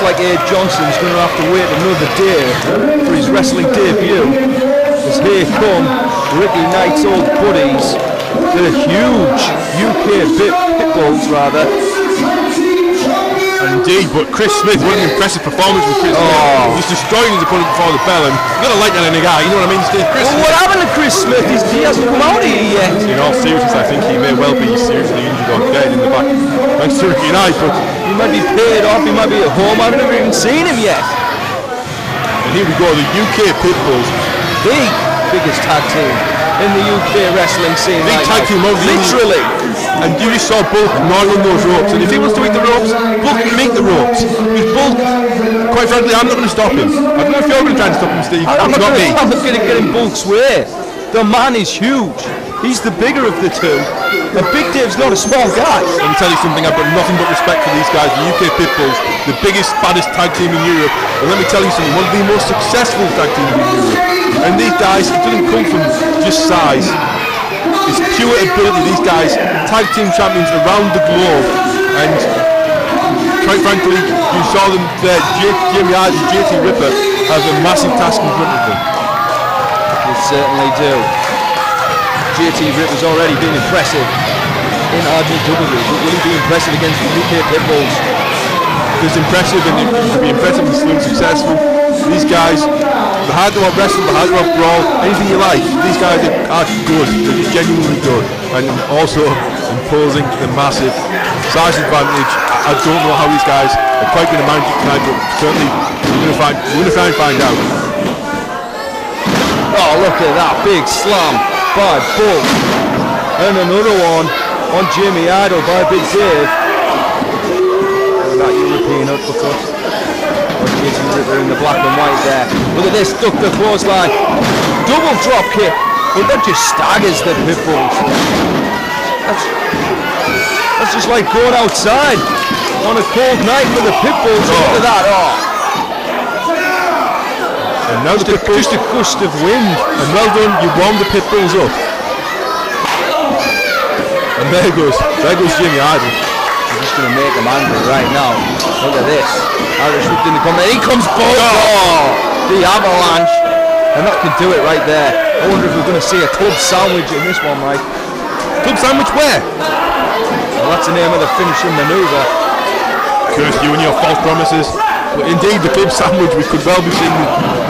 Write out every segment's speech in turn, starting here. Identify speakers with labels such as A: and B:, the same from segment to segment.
A: like Abe Johnson's going to have to wait another day for his wrestling debut. As here come Ricky Knight's old buddies, the huge UK Pitbulls, rather.
B: Indeed, but Chris Smith, what an impressive performance with Chris Smith. He's destroying his opponent before the bell, and you've got to like that in a guy, you know what I mean, Steve?
A: What happened to Chris Smith? He hasn't come out here yet.
B: In all seriousness, I think he may well be seriously injured or dead in the back. Thanks to Ricky Knight, but
A: he might be paid off, he might be at home. I've never even seen him yet.
B: And here we go, the UK Pitbulls.
A: Biggest tag team in the UK wrestling scene.
B: Big tag team,
A: literally.
B: And you just saw Bulk gnawing those ropes, and if he wants to eat the ropes, Bulk can make the ropes. Because Bulk, quite frankly, I'm not going to stop him. I don't know if you're going to try and stop him, Steve.
A: I'm not going to get in Bulk's way. The man is huge. He's the bigger of the two. And Big Dave's not a small guy.
B: Let me tell you something, I've got nothing but respect for these guys, the UK Pitbulls, the biggest, baddest tag team in Europe. And let me tell you something, one of the most successful tag teams in Europe. And these guys, it doesn't come from just size. It's pure ability. These guys, tag team champions around the globe, and quite frankly, you saw them there. Jimmy Hart and JT Ripper have a massive task in front of them.
A: They certainly do. JT Ripper's already been impressive in RJW, but will he be impressive against the UK Pitbulls?
B: It's impressive, and it can be impressive and still successful. These guys, the hard to wrestle, the hard to brawl, anything you like. These guys are good. They're just genuinely good, and also imposing the massive size advantage. I don't know how these guys are quite going to manage it tonight, but certainly we're going to try and find out.
A: Oh, look at that big slam by Bulk, and another one on Jimmy Idol by Big Dave. Look at that European uppercut. JT Ripper in the black and white there. Look at this, duck the clothesline. Double drop kick. But that just staggers the Pitbulls. That's just like going outside on a cold night for the Pitbulls. Look at that. Oh.
B: And now
A: just a gust of wind.
B: And well done, you warmed the Pitbulls up. And there goes Jimmy Idol.
A: I'm just going to make him angry right now. Look at this. Irish whipped in the corner. Here comes Bulk. Oh, the avalanche. And that can do it right there. I wonder if we're going to see a club sandwich in this one, Mike.
B: Club sandwich where?
A: Well, that's the name of the finishing manoeuvre.
B: Curse you and your false promises. But indeed, the club sandwich, we could well be seeing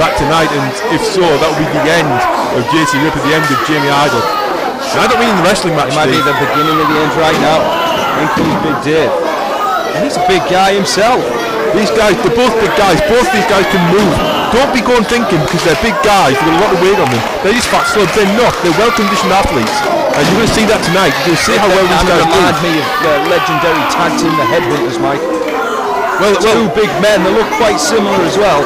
B: that tonight, and if so, that would be the end of JT Ripper, the end of Jamie Idol. And I don't mean in the wrestling match.
A: It might be the beginning of the end right now. In comes Big Dave. And he's a big guy himself.
B: These guys, they're both big guys. Both these guys can move. Don't be going thinking because they're big guys, they've got a lot of weight on them. They're just fat slugs. They're not. They're well-conditioned athletes. And you're going to see that tonight. You're going to see how well these guys do.
A: Remind me of the legendary tag team, the Headhunters, Mike. Well, two big men. They look quite similar as well.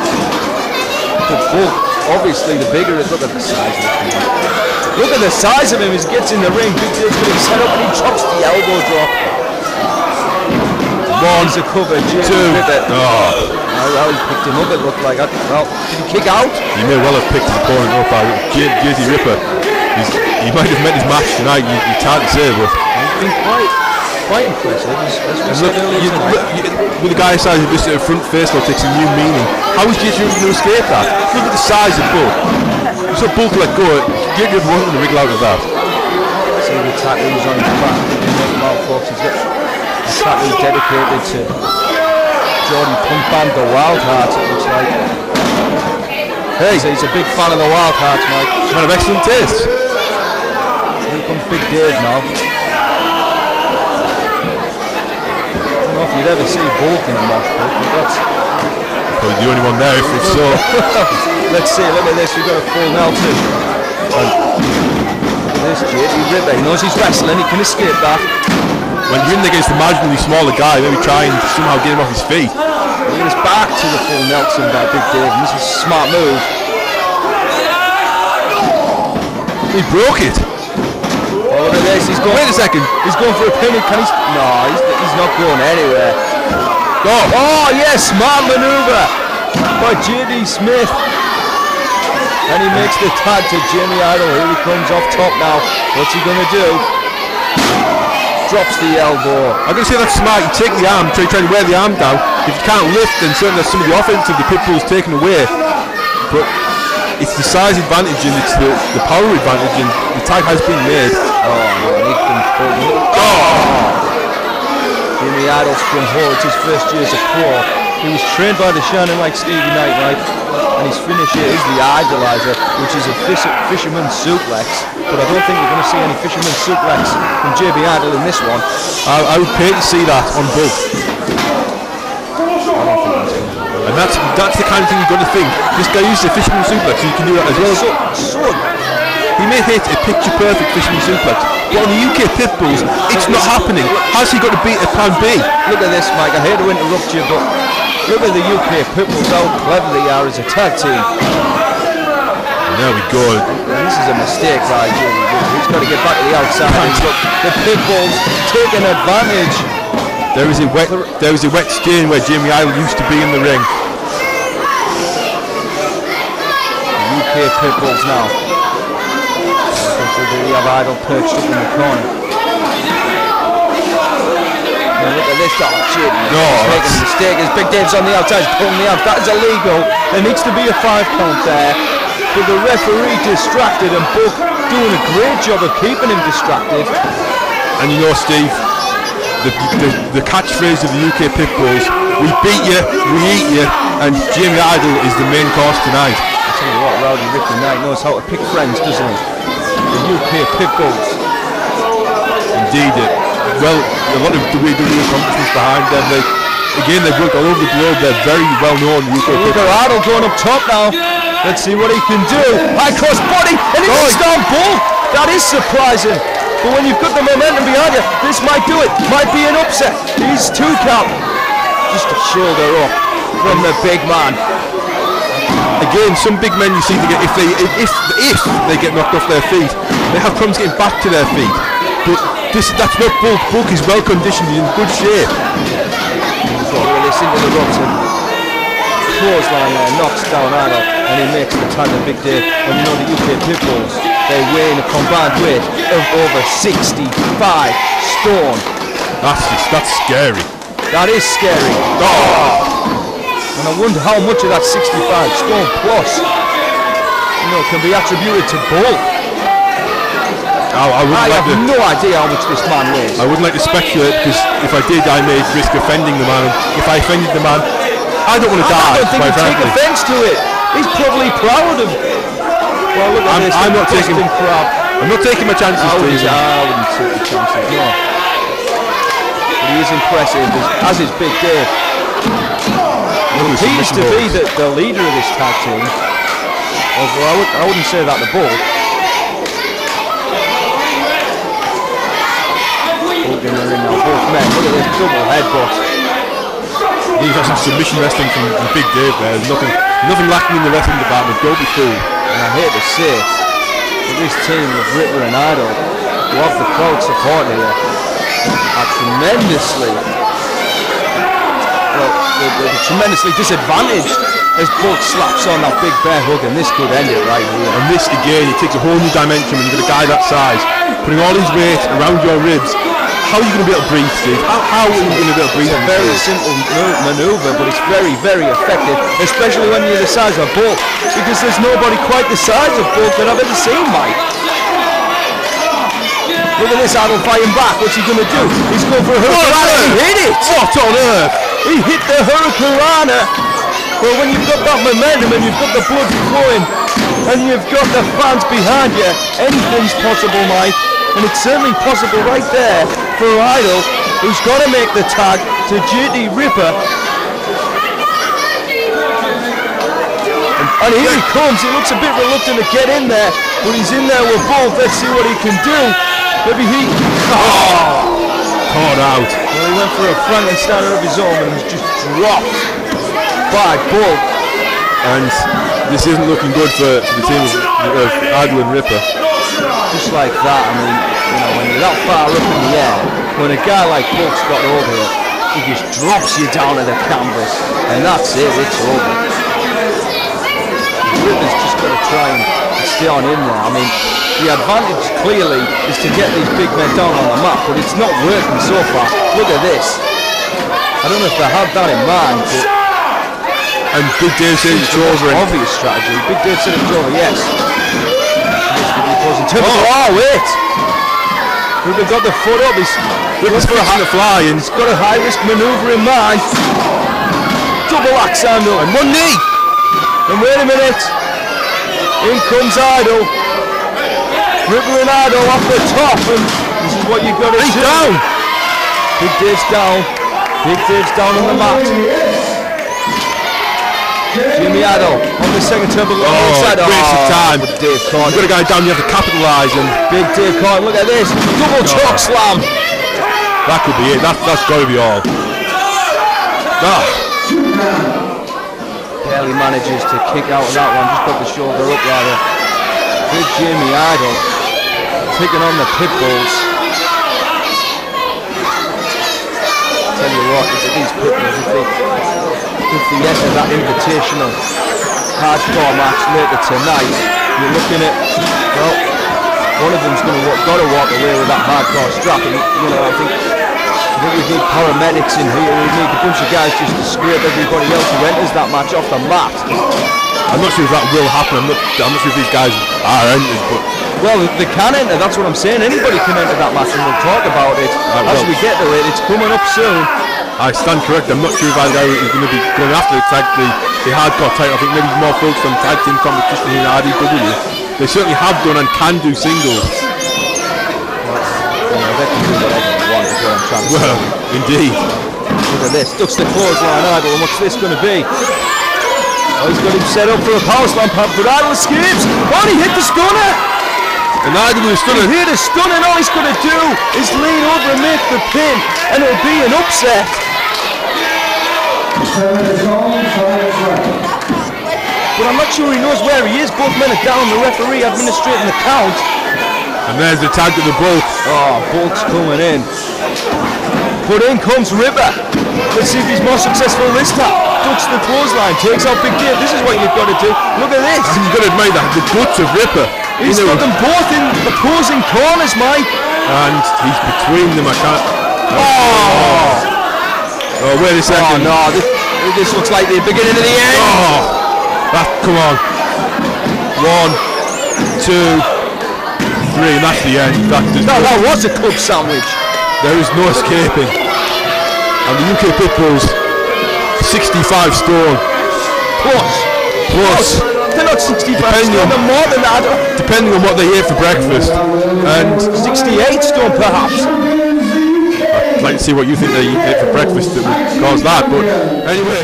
A: But Bulk, obviously the bigger. Look at the size of him. Look at the size of him as he gets in the ring. Big Dave's getting set up and he drops the elbow drop. One's a cover.
B: Two.
A: Well, he picked him up, it looked like. Well, did he kick out?
B: He may well have picked his opponent up. JT Ripper, he might have met his match tonight. It's hard to say, but
A: he's been quite impressive.
B: With the guy size of this front face, though, takes a new meaning. How is JT Ripper going to escape that? Look at the size of Bulk. So Bulk let go. JT Ripper wasn't going to wriggle out of that.
A: See the tattoos on his back. He's got a tattoo dedicated to Jordan Punk Band, the Wild Hearts, it looks like. Hey, he's a big fan of the Wild Hearts, Mike.
B: Man of excellent taste.
A: Here comes Big Dave now. I don't know if you'd ever see Bulk in a mosh pit, but that's
B: probably the only one there if so.
A: Let's see, look at this, we've got a full Nelson. There's JT Ripper, he knows he's wrestling, he can escape that.
B: When you're in against a marginally smaller guy, maybe try and somehow get him off his feet.
A: Look at his back to the full Nelson by Big Dave, and this is a smart move.
B: He broke it.
A: Oh, look at this, he's going.
B: Wait a second.
A: He's going for a pin, can he? No, he's not going anywhere.
B: Go.
A: Oh, yes, smart maneuver by J.D. Smith. And he makes the tag to Jimmy Idol. Here he comes off top now. What's he going to do? drops the elbow.
B: I'm going to say that's smart. You take the arm, try to wear the arm down. If you can't lift, then certainly some of the offense of the Pitbulls taken away. But it's the size advantage and it's the power advantage, and the tag has been made.
A: Jimmy Idol's from Hull. It's his first year as a pro. He was trained by the Shining like Stevie Knight, right? And his finisher is the Idolizer, which is a fisherman's suplex. But I don't think we're going to see any fisherman's suplex from JB Idol in this one.
B: I would pay to see that on both. And that's the kind of thing you've got to think. This guy uses a fisherman's suplex, so you can do that as well. He may hit a picture-perfect fisherman's suplex, but on the UK Pitbulls, it's not happening. How's he got to beat a plan B?
A: Look at this, Mike. I hate to interrupt you, but look at the UK Pitbulls, how clever they are as a tag team.
B: And there we go.
A: And this is a mistake by Jimmy. He's got to get back to the outside. And look, the Pitbulls taking advantage.
B: There is a wet stain where Jimmy Idol used to be in the ring.
A: The UK Pitbulls now. We have Idol perched up in the corner. Now look at this, Jimmy. He's making a mistake. His Big Dave's on the outside, he's pulling the out. That is illegal. There needs to be a 5 count there. But the referee distracted, and Buck doing a great job of keeping him distracted.
B: And you know, Steve, the catchphrase of the UK Pitbulls, we beat you, we eat you, and Jimmy Idol is the main course tonight.
A: I tell you what, Rowdy Ripley Knight knows how to pick friends, doesn't he? The UK Pitbulls.
B: Indeed, well, a lot of WWE accomplishments behind them. They've worked all over the globe. They're very well known.
A: Look at Idol going up top now. Let's see what he can do. High cross body, and it's a Stone Bull. That is surprising. But when you've got the momentum behind you, this might do it. Might be an upset. He's 2 count. Just a shoulder up from the big man.
B: Again, some big men you see to get if they get knocked off their feet, they have problems getting back to their feet. But that's not Bulk. Bulk is well conditioned, he's in good shape.
A: Got to release into the ropes and clothesline there, knocks down Idol, and he makes the tag of Big Dave. And you know the UK Pitbulls, they weigh in a combined weight of over 65 stone.
B: That's scary.
A: That is scary. And I wonder how much of that 65 stone plus, can be attributed to Bull.
B: I
A: have no idea how much this man weighs.
B: I wouldn't like to speculate, because if I did, I may risk offending the man. If I offended the man, I don't want to die.
A: I don't think he'd take offence to it. He's probably proud of. Well, look at this.
B: I'm not taking my chances.
A: I wouldn't take the chances. No. But he is impressive, as is Big Dave. He used to be the leader of this tag team. Although I wouldn't say that to Bull. Bull in the ring now, both men. Look at this double headbutt.
B: He's got some submission wrestling from Big Dave there. There's nothing lacking in the wrestling department. Don't be fooled.
A: And I hate to say it, but this team of Ripper and Idol, who have the crowd support here, are tremendously disadvantaged as Buck slaps on that big bear hug, and this could end it right here.
B: And this again, it takes a whole new dimension when you've got a guy that size, putting all his weight around your ribs. How are you going to be able to breathe, Steve? How are you going to be able to breathe?
A: It's a very simple manoeuvre, but it's very, very effective, especially when you're the size of Buck, because there's nobody quite the size of Buck that I've ever seen, Mike. Look at this Idol fighting back. What's he going to do? He's going for a hurricane. He hit it!
B: What on earth?
A: He hit the hurricane. Well, when you've got that momentum and you've got the blood flowing and you've got the fans behind you, anything's possible, Mike. And it's certainly possible right there for Idol, who's got to make the tag to JD Ripper. And here he comes. He looks a bit reluctant to get in there, but he's in there with both. Let's see what he can do. Maybe he...
B: Caught out.
A: Well, he went for a Frankenstein of his own and was just dropped by Bull.
B: And this isn't looking good for the team of Idol and Ripper.
A: Just like that, I mean, when you're that far up in the air, when a guy like Buck's got over you, he just drops you down to the canvas, and that's it, it's over. Ripper's just got to try and stay on in there. I mean, the advantage clearly is to get these big men down on the mat, but it's not working so far. Look at this. I don't know if they had that in mind, but...
B: And Big Dave said it's over.
A: Obvious strategy. Big Dave said it's over, yes. Oh, wait! Ruben got the foot up.
B: Ripper's fixing to fly, and
A: he's got a high-risk manoeuvre in mind. Double axe handle.
B: And one knee.
A: And wait a minute. In comes Idol. Ripper and Idol off the top, and this is what you've got to do.
B: He's down.
A: Big Dave's down. Big Dave's down on the mat. Jimmy Idol on the second turn, but
B: wasted time.
A: Dave caught.
B: You've got a guy down, you have to capitalise. And
A: Big Dave caught. Look at this. Double choke slam.
B: That could be it. That's got to be all.
A: Barely manages to kick out of that one. Just got the shoulder up rather. Big Jimmy Idol taking on the Pitbulls. Tell you what, these Pitbulls, if they enter that invitational hardcore match later tonight, you're looking at, well, one of them's got to walk away with that hardcore strap. And, you know, I think we need paramedics in here. We need a bunch of guys just to scrape everybody else who enters that match off the mat.
B: I'm not sure if that will happen. I'm not sure if these guys are entered, but...
A: Well, they can enter, that's what I'm saying. Anybody can enter that match, and we'll talk about it as we get to it. It's coming up soon.
B: I stand correct. I'm not sure if either guy is going to be going after the hardcore title. I think maybe more focused on tag team competition in RDW. They certainly have done and can do singles.
A: Well, they can do whatever they want as well.
B: Well, indeed.
A: Look at this. Ducks the clothesline Idol, and what's this going to be? Oh, he's got him set up for a power slam pump, but Idol escapes. Oh, he hit the stunner.
B: And Idol will stunner.
A: He hit a stunner, and all he's going to do is lean over and make the pin, and it'll be an upset. But I'm not sure he knows where he is. Both men are down. The referee administrating the count.
B: And there's the tag to the Bolt.
A: Oh, Bolt's coming in. But in comes Ripper. Let's see if he's more successful this time. Ducks the clothesline, takes out Big Dave. This is what you've got to do. Look at this.
B: You've got to admit that the guts of Ripper.
A: He's got them both in opposing corners, Mike.
B: And he's between them. I can't. Oh, wait a second.
A: Oh, no. This looks like the beginning of the end.
B: Come on. 1, 2, 3, and that's the end. That
A: was a club sandwich.
B: There is no escaping. And the UK Pitbulls, 65 stone. Plus.
A: They're not 65 stone, they're more than that.
B: Depending on what they ate for breakfast.
A: And 68 stone perhaps.
B: I'd like to see what you think they ate for breakfast that would cause that, but anyway.